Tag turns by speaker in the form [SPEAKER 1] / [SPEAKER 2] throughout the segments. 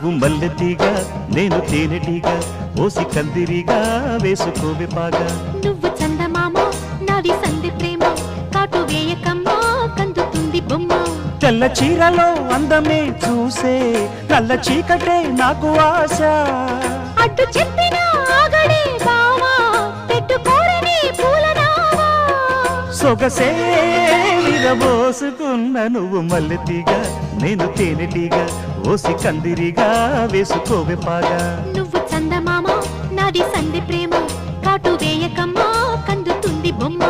[SPEAKER 1] నువ్వు మల్లెతీగా నేను తేనెటీగా ఓసి కందిరిగా వేసుకోవే పాగా
[SPEAKER 2] నువ్వు చందమామ నాది సంధి ప్రేమ కాటు వేయకమ్మా కందుతుంది బొమ్మ
[SPEAKER 1] తెల్ల చీరలో అందమే చూసే నల్ల చీకటే నాకు ఆశ
[SPEAKER 2] అడ్డు చెప్పిన ఆగడే బావా పెట్టుకోరని పూలనావా
[SPEAKER 1] సొగసే విరబోసుకున్న నువ్వు మల్లెతీగా నేను తేనెటీగా ఓసి కందిరిగా వేసుకోవే పాగా
[SPEAKER 2] నువ్వు చందమామ నాది సంధి ప్రేమ కాటు వేయకమ్మా కందుతుంది బొమ్మ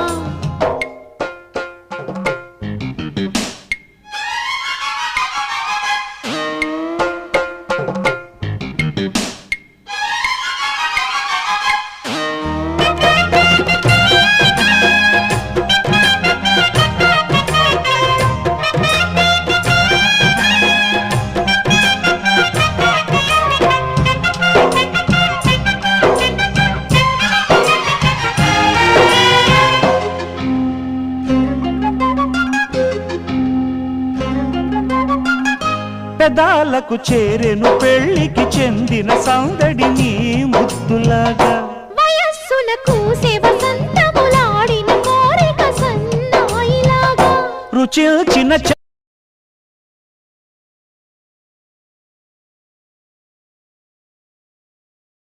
[SPEAKER 1] పెదాలకు చేరెను పెళ్లికి చెందిన సందడి నీ ముద్దులాగా
[SPEAKER 2] వయస్సులకు వసంతములాడిన కోరిక సన్నాయిలాగా
[SPEAKER 1] రుచి చిన్న